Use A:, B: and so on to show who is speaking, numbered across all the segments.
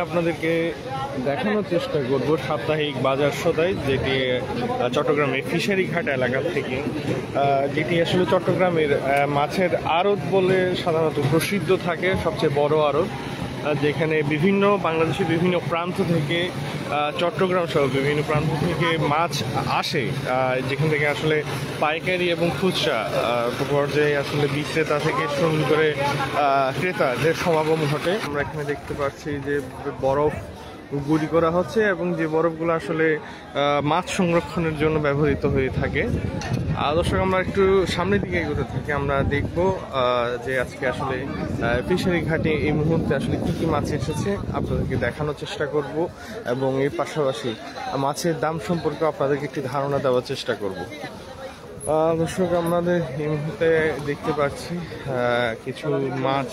A: আপনাদেরকে দেখানোর চেষ্টা করব সাপ্তাহিক বাজার সদাই, যেটি চট্টগ্রামের ফিশারি ঘাট এলাকা থেকে, যেটি আসলে চট্টগ্রামের মাছের আড়ত বলে সাধারণত প্রসিদ্ধ থাকে, সবচেয়ে বড় আড়ত, যেখানে বাংলাদেশের বিভিন্ন প্রান্ত থেকে, চট্টগ্রাম সহ বিভিন্ন প্রান্ত থেকে মাছ আসে, যেখান থেকে আসলে পাইকারি এবং খুচরা পর্যায়ে আসলে বিক্রেতা থেকে শুরু করে ক্রেতাদের সমাগম ঘটে। আমরা এখানে দেখতে পাচ্ছি যে বরফ গুঁড়ি করা হচ্ছে এবং যে বরফগুলো আসলে মাছ সংরক্ষণের জন্য ব্যবহৃত হয়ে থাকে। দর্শক, আমরা একটু সামনের দিকে এগোতে থাকি, আমরা দেখব যে আজকে আসলে ফিশারি ঘাটে এই মুহূর্তে আসলে কী কী মাছ এসেছে আপনাদেরকে দেখানোর চেষ্টা করব, এবং এর পাশাপাশি মাছের দাম সম্পর্কে আপনাদেরকে একটি ধারণা দেওয়ার চেষ্টা করব। দর্শক, আমাদের এই মুহূর্তে দেখতে পাচ্ছি কিছু মাছ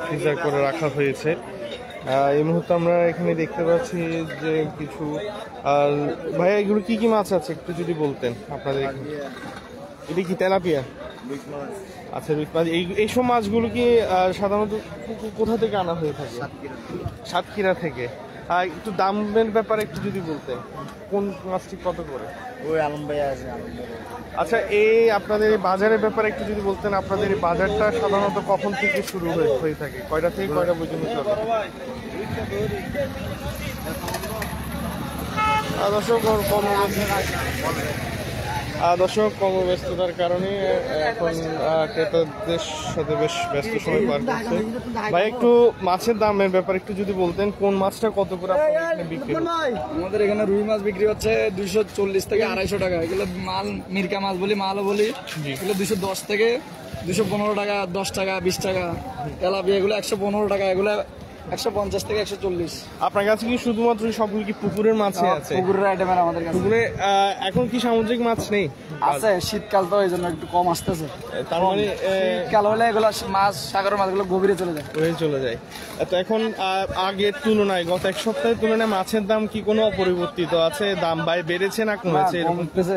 A: ফ্রিজার করে রাখা হয়েছে। এই মুহূর্তে আমরা এখানে দেখতে পাচ্ছি যে কিছু ভাইয়া, এগুলো কি কি মাছ আছে একটু যদি বলতেন আপনাদের। এটা কি তেলাপিয়া? আচ্ছা, রুই মাছ। এইসব মাছগুলো কি সাধারণত কোথা থেকে আনা হয়ে থাকে? সাতক্ষীরা থেকে। একটু দামের ব্যাপারে একটু যদি বলতেন, কোন মাছটি কত করে?
B: ওই আলম ভাই আছে।
A: আচ্ছা, আপনাদের এই বাজারের ব্যাপারে একটু যদি বলতেন, আপনাদের এই বাজারটা সাধারণত কখন থেকে শুরু হয়ে থাকে, কয়টা থেকে কয়টা পর্যন্ত চলে? দর্শক, কর্মব্যস্ততার কারণে এখন ক্রেতাদের সাথে বেশ ব্যস্ত সময় পার করছে। ভাই, একটু মাছের দামের ব্যাপারে একটু যদি বলতেন, কোন মাছটা কত করে বিক্রি?
B: আমাদের এখানে রুই মাছ বিক্রি হচ্ছে 240 থেকে 250 টাকা। এগুলো মাল মিরকা মাছ বলি, মালও বলি। এগুলো 210 থেকে 215 টাকা, 10 টাকা, 20 টাকা। তেলাপিয়া এগুলো 115 টাকা, এগুলো 150 থেকে 140।
A: আপনার কাছে কি শুধুমাত্র সবগুলো কি পুকুরের মাছই আছে?
B: পুকুরের আইটেমের আমাদের কাছে।
A: পুকুরে এখন কি সামুদ্রিক মাছ নেই?
B: আছে, শীতকাল তো এই জন্য একটু কম আসতেছে।
A: তার মানে
B: শীতকাল হলে এগুলো মাছ, সাগরের মাছগুলো গভীরে চলে যায়।
A: তো এখন আগের তুলনায়, গত এক সপ্তাহের তুলনায় মাছের দাম কি কোনো অপরিবর্তিত আছে? দাম বেড়েছে না কমেছে?
B: কমতেছে,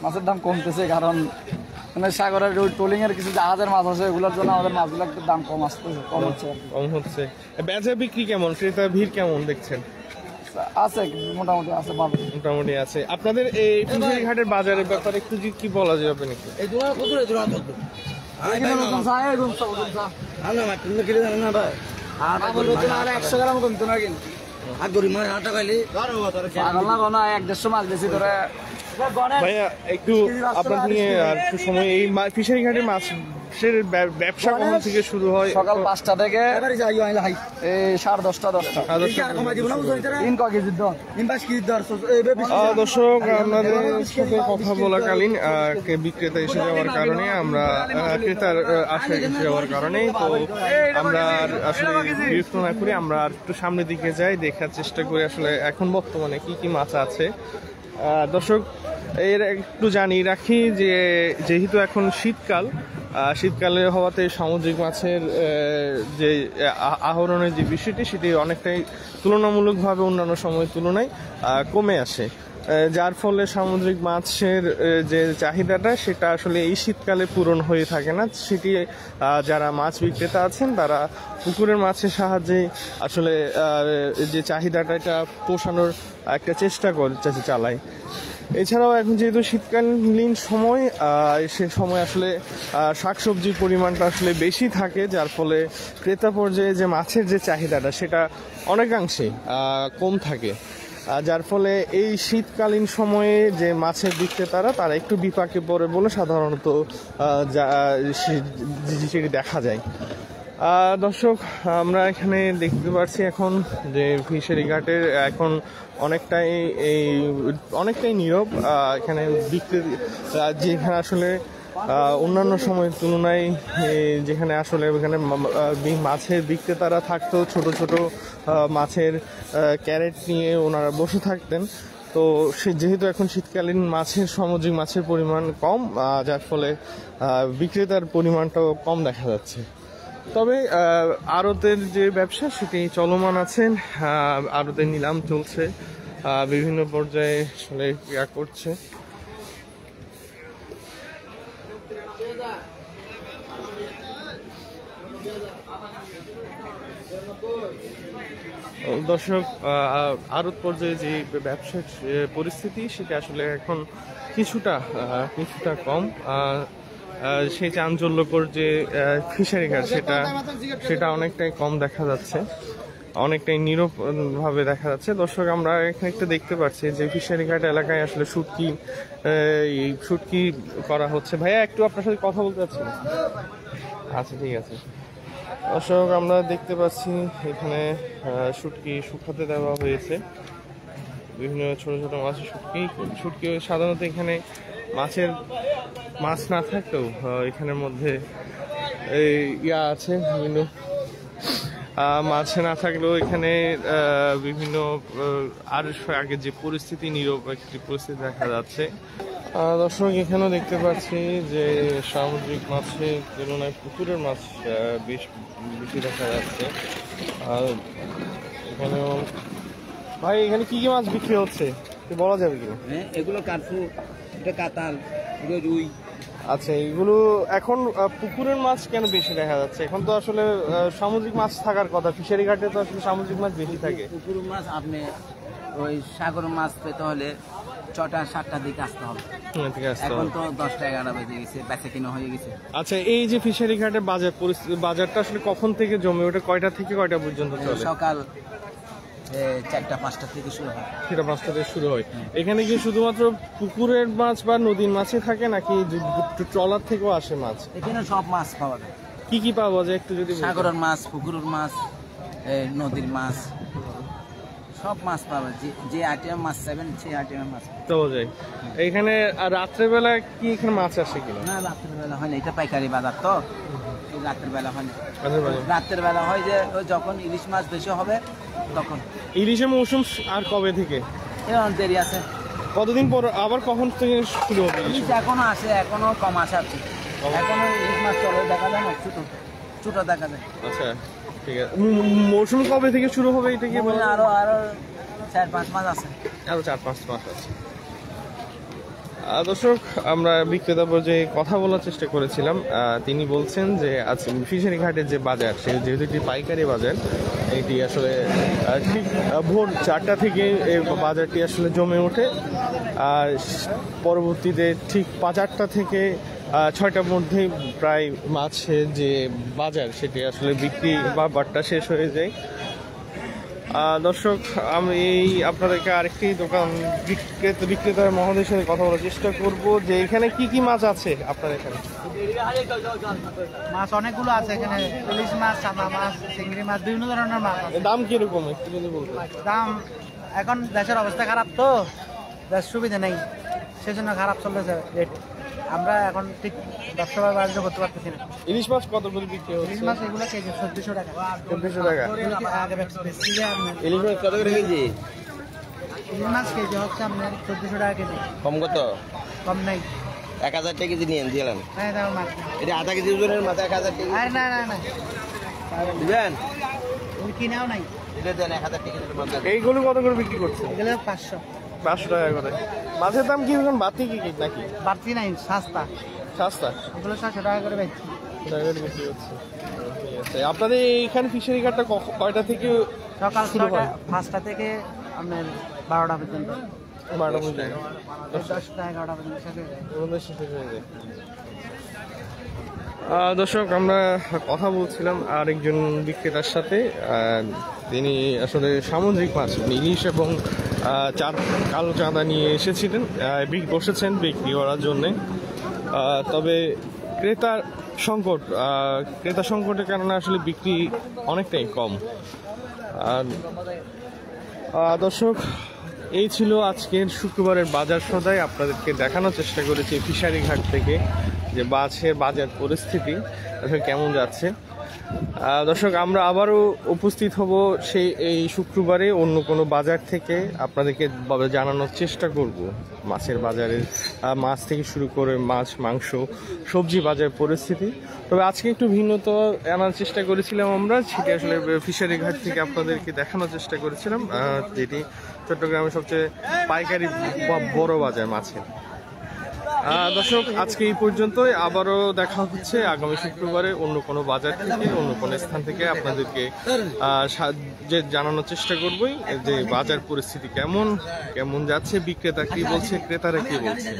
B: মাছের দাম কমতেছে, কারণ মানে সাগরের ওই ট্রোলিং এর কিছু জাহাজের মাছ আছে, এগুলোর জন্য আমাদের মাছগুলোর একটু দাম কম হচ্ছে।
A: বেচা বিক্রি কেমন, ক্রেতার ভিড় কেমন দেখছেন?
B: আছে, মোটামুটি আছে, ভালো
A: মোটামুটি আছে। আপনাদের এই ফিশারি ঘাটের বাজারের ব্যাপারে একটু কি বলা যাবে নাকি? ভাইয়া, একটু আপনার নিয়ে একটু সময়, এই ফিশারি ঘাটের মাছের ব্যবসা কখন থেকে শুরু হয়?
B: সকাল 5টা থেকে 10:30
A: দর্শক, আপনাদের সাথে কথা বলাকালীন বিক্রেতা এসে যাওয়ার কারণে, আমরা ক্রেতার এসে যাওয়ার কারণে, তো আমরা আসলে বিরক্ত না করে আমরা একটু সামনের দিকে যাই, দেখার চেষ্টা করি আসলে এখন বর্তমানে কি কি মাছ আছে। দর্শক, এর একটু জানিয়ে রাখি যে যেহেতু এখন শীতকালে হওয়াতে সামুদ্রিক মাছের যে আহরণের যে বিষয়টি, সেটি অনেকটাই তুলনামূলকভাবে অন্যান্য সময়ের তুলনায় কমে আসে, যার ফলে সামুদ্রিক মাছের যে চাহিদাটা, সেটা আসলে এই শীতকালে পূরণ হয়ে থাকে না। সেটি যারা মাছ বিক্রেতা আছেন, তারা পুকুরের মাছের সাহায্যে আসলে যে চাহিদাটা, এটা পোষানোর একটা চেষ্টা চালায়। এছাড়াও এখন যেহেতু শীতকালীন সময়, সে সময় আসলে শাকসবজির পরিমাণটা আসলে বেশি থাকে, যার ফলে ক্রেতা পর্যায়ে যে মাছের যে চাহিদাটা, সেটা অনেকাংশে কম থাকে, যার ফলে এই শীতকালীন সময়ে যে মাছের বিক্রেতারা, তারা একটু বিপাকে পড়ে বলে সাধারণত সেটি দেখা যায়। দর্শক, আমরা এখানে দেখতে পাচ্ছি এখন যে ফিশারি ঘাটের এখন অনেকটাই নীরব। এখানে যেখানে আসলে অন্যান্য সময়ের তুলনায়, যেখানে আসলে এখানে মাছের বিক্রেতারা থাকতো, ছোট ছোট মাছের ক্যারেট নিয়ে ওনারা বসে থাকতেন, তো যেহেতু এখন শীতকালীন সামুদ্রিক মাছের পরিমাণ কম, যার ফলে বিক্রেতার পরিমাণটাও কম দেখা যাচ্ছে। তবে আড়তের যে ব্যবসা, সেটি চলমান আছে, আড়তের নিলাম চলছে, বিভিন্ন পর্যায়ে আসলে ক্রিয়া করছে। দর্শক, আড়ত পর্যায়ে যে ব্যবসার পরিস্থিতি সেটা আসলে এখন কিছুটা কম। সেই চাঞ্চল্যকর যে ফিশারি ঘাট সেটা অনেকটাই কম দেখা যাচ্ছে, অনেকটাই নীরব ভাবে দেখা যাচ্ছে। দর্শক, আমরা এখানে একটা দেখতে পাচ্ছি যে ফিশারি ঘাট এলাকায় আসলে শুটকি করা হচ্ছে। ভাইয়া, একটু আপনার সাথে কথা বলতে চাচ্ছি। আচ্ছা, ঠিক আছে। দর্শক, আমরা দেখতে পাচ্ছি এখানে শুটকি শুকাতে দেওয়া হয়েছে, বিভিন্ন ছোট ছোট মাছের শুটকি সাধারণত এখানে মাছ না থাকলেও এখানের মধ্যে আছে বিভিন্ন মাছ না থাকলেও এখানে বিভিন্ন আর আগের যে পরিস্থিতি, নীরব একটি পরিস্থিতি দেখা যাচ্ছে। দর্শক, এখানেও দেখতে পাচ্ছি যে সামুদ্রিক মাছের তুলনায় পুকুরের মাছ বেশি দেখা যাচ্ছে। আর এখানেও ভাই, এখানে কি কি মাছ বিক্রি হচ্ছে বলা যাবে কি?
C: এগুলো কার্পু, এটা কাতাল, এটা রুই।
A: আচ্ছা, এগুলো এখন পুকুরের মাছ কেন বেশি দেখা যাচ্ছে? এখন তো আসলে সামুদ্রিক মাছ থাকার কথা, ফিশারি ঘাটে তো আসলে সামুদ্রিক মাছ বেশি থাকে।
C: পুকুরের মাছ আপনি ওই সাগর মাছ পেতে হলে 6টা-7টার দিকে আসতে হবে। এখন তো 10টা-11টা বেজে গেছে, বেচা কিনা হয়ে গেছে।
A: আচ্ছা, এই যে ফিশারি ঘাটের বাজারটা আসলে কখন থেকে জমে ওঠে, কয়টা থেকে কয়টা পর্যন্ত চলে?
C: সকাল 4টা-5টা থেকে শুরু হয়।
A: 5টা থেকে শুরু হয়। এখানে কি শুধুমাত্র পুকুরের মাছ বা নদীর মাছই থাকে, নাকি ট্রলার থেকেও আসে মাছ?
C: এখানে সব মাছ পাওয়া যায়।
A: কি কি পাওয়া যায় একটু যদি?
C: সাগরের মাছ, পুকুরের মাছ, নদীর মাছ, সব মাছ পাওয়া যায়। যে আইটেম মাছ চাইবেন সেই আইটেমের মাছ
A: পাওয়া যায় এখানে। আর রাত্রেবেলা কি এখানে মাছ আসে কিনা?
C: না, রাত্রের বেলা হয় না, এটা পাইকারি বাজার তো, রাতের বেলা হয় না। রাতের বেলা হয় যে যখন ইলিশ মাছ বেশি হবে তখন।
A: ইলিশের মৌসুম আর কবে থেকে?
C: এখন দেরি আছে।
A: কতদিন পর আবার কখন থেকে শুরু হবে?
C: ইলিশ এখনো আসে, এখনো কম আসে আছে, এখনো ইলিশ মাছ চলে দেখা যায় না, ছোট দেখা যায়।
A: আচ্ছা, ঠিক আছে। মৌসুম কবে থেকে শুরু হবে এটা কি বলেন?
C: আরো 4-5 মাস আছে।
A: আরো 4-5 মাস আছে। দর্শক, আমরা বিক্রেতা পর্যায়ে কথা বলার চেষ্টা করেছিলাম। তিনি বলছেন যে আজ ফিশারি ঘাটের যে বাজার, সে যেহেতু একটি পাইকারি বাজার, এটি আসলে ঠিক ভোর 4টা থেকে এই বাজারটি আসলে জমে ওঠে। আর পরবর্তীতে ঠিক 8টা থেকে 6টার মধ্যে প্রায় মাছের যে বাজার সেটি আসলে বিক্রি বা বাট্টা শেষ হয়ে যায়। দর্শক, আমি আপনাদেরকে আরেকটি দোকান বিক্রেতার মহোদয়ের সাথে কথা বলার চেষ্টা করব যে এখানে কি কি মাছ আছে আপনার এখানে?
D: মাছ অনেকগুলো আছে এখানে, ইলিশ মাছ, চানা মাছ, চিংড়ি মাছ, বিভিন্ন ধরনের মাছ আছে।
A: দাম কিরকম একটু যদি বলতেন?
D: দাম এখন দেশের অবস্থা খারাপ তো, দেশ সুবিধা নেই, সেজন্য খারাপ চলতেছে রেট। আমরা এখন ঠিক ব্যবসা বাণিজ্য করতে পারতেছি না।
A: ইলিশ মাছ কত করে বিক্রি হচ্ছে?
D: ইলিশ মাছ এগুলো কেজি 1400 টাকা।
A: 1400 টাকা।
D: আগে বেশি যে আপনার
C: ইলিশ মাছ কত করে কেজি?
D: ইলিশ মাছ কেজি হচ্ছে আপনার 1400 টাকা কেজি।
C: কম কত?
D: কম নাই।
C: 1000 টাকা কেজি নিয়ে দিলাম।
D: হ্যাঁ, দাম মাছ
C: এটা আধা কেজি ওজনের মাথা 1000 টাকা
D: আরে না
C: দিবেন?
D: ওই কিনাও নাই।
C: এটা দেন 1000 টাকা কেজির মাথা।
A: এইগুলো কত করে বিক্রি করছে?
D: এগুলো 500
A: টাকা করে। মাছের দাম কি এখন বাড়তি কি নাকি?
D: বাড়তি নাই, সস্তা।
A: সস্তা?
D: এগুলো 700 টাকা করে বেচছি।
A: বিক্রি হচ্ছে। ঠিক আছে। আপনাদের এইখানে ফিশারি ঘাটটা কয়টা থেকে?
D: সকাল 5টা থেকে আপনার 12টা পর্যন্ত।
A: 12টা পর্যন্ত।
D: 10টা 11টা পর্যন্ত শেষ হয়ে যায়।
A: দর্শক, আমরা কথা বলছিলাম আরেকজন বিক্রেতার সাথে। তিনি আসলে সামুদ্রিক মাছ, ইলিশ এবং কালো চাঁদা নিয়ে এসেছিলেন, বসেছেন বিক্রি করার জন্যে। তবে ক্রেতা সংকটের কারণে আসলে বিক্রি অনেকটাই কম। আর দর্শক, এই ছিল আজকের শুক্রবারের বাজার সদাই। আপনাদেরকে দেখানোর চেষ্টা করেছি ফিশারি ঘাট থেকে যে মাছের বাজার পরিস্থিতি আসলে কেমন যাচ্ছে। দর্শক, আমরা আবারও উপস্থিত হব এই শুক্রবারে অন্য কোনো বাজার থেকে, আপনাদেরকে জানানোর চেষ্টা করব মাছের বাজারের মাছ থেকে শুরু করে মাছ, মাংস, সবজি বাজার পরিস্থিতি। তবে আজকে একটু ভিন্নতা আনার চেষ্টা করেছিলাম আমরা, সেটি আসলে ফিশারি ঘাট থেকে আপনাদেরকে দেখানোর চেষ্টা করেছিলাম, যেটি চট্টগ্রামের সবচেয়ে পাইকারি বড় বাজার মাছের। দর্শক আজকে এই পর্যন্তই, আবারও দেখা হচ্ছে আগামী শুক্রবারে অন্য কোনো বাজার থেকে, অন্য কোনো স্থান থেকে আপনাদেরকে যে জানানোর চেষ্টা করবই যে বাজার পরিস্থিতি কেমন যাচ্ছে, বিক্রেতা কি বলছে, ক্রেতারা কি বলছে।